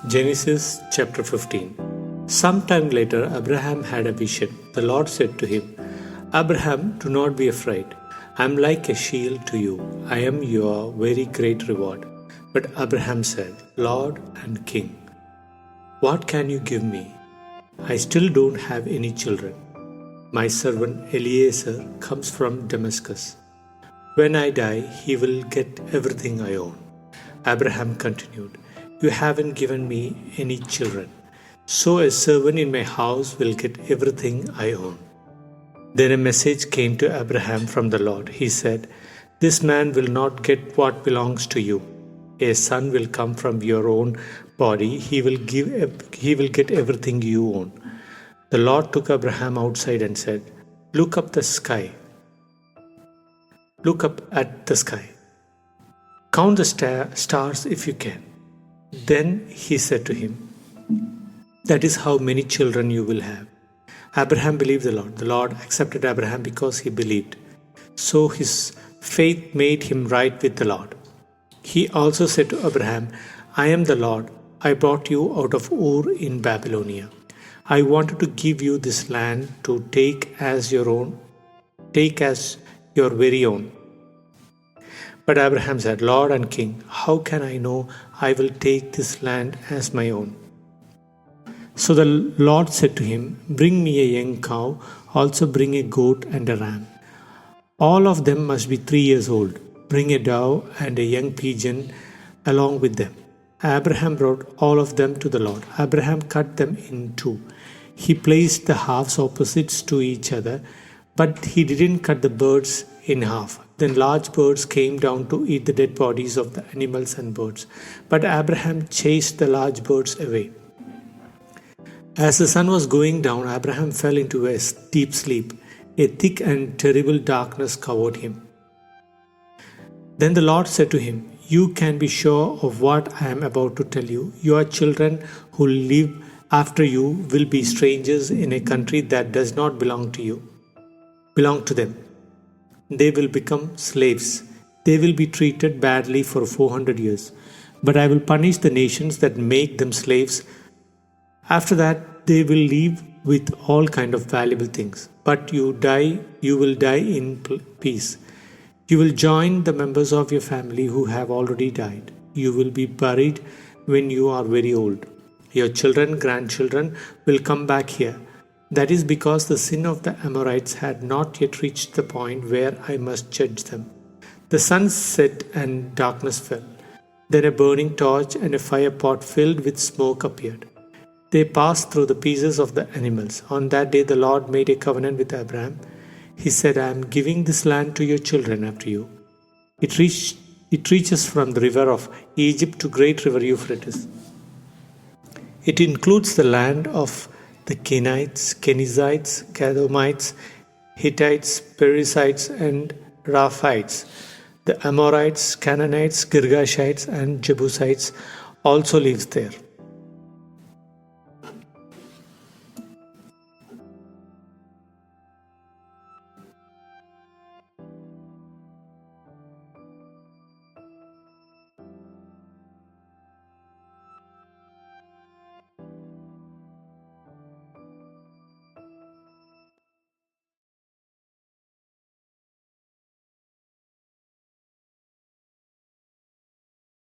Genesis chapter 15. Sometime later, Abraham had a vision. The Lord said to him, Abraham, do not be afraid. I am like a shield to you. I am your very great reward. But Abraham said, Lord and King, what can you give me? I still don't have any children. My servant Eliezer comes from Damascus. When I die, he will get everything I own. Abraham continued, You haven't given me any children, so a servant in my house will get everything I own. Then a message came to Abraham from the Lord. He said, This man will not get what belongs to you. A son will come from your own body. He will get everything you own. The Lord took Abraham outside and said, Look up at the sky. Count the stars if you can. Then he said to him, That is how many children you will have. Abraham believed the Lord. The Lord accepted Abraham because he believed. So his faith made him right with the Lord. He also said to Abraham, I am the Lord. I brought you out of Ur in Babylonia. I wanted to give you this land to take as your very own. But Abraham said, Lord and King, how can I know I will take this land as my own? So the Lord said to him, Bring me a young cow, also bring a goat and a ram. All of them must be 3 years old. Bring a dove and a young pigeon along with them. Abraham brought all of them to the Lord. Abraham cut them in two. He placed the halves opposite to each other, but he didn't cut the birds in half. Then large birds came down to eat the dead bodies of the animals and birds. But Abraham chased the large birds away. As the sun was going down, Abraham fell into a deep sleep. A thick and terrible darkness covered him. Then the Lord said to him, You can be sure of what I am about to tell you. Your children who live after you will be strangers in a country that does not belong to them. They will become slaves. They will be treated badly for 400 years. But I will punish the nations that make them slaves. After that, they will leave with all kinds of valuable things. But you will die in peace. You will join the members of your family who have already died. You will be buried when you are very old. Your children, grandchildren will come back here. That is because the sin of the Amorites had not yet reached the point where I must judge them. The sun set and darkness fell. Then a burning torch and a fire pot filled with smoke appeared. They passed through the pieces of the animals. On that day the Lord made a covenant with Abraham. He said, I am giving this land to your children after you. It reaches from the river of Egypt to great river Euphrates. It includes the land of the Kenites, Kenizzites, Kadmonites, Hittites, Perizzites, and Rephaites. The Amorites, Canaanites, Girgashites, and Jebusites also lives there.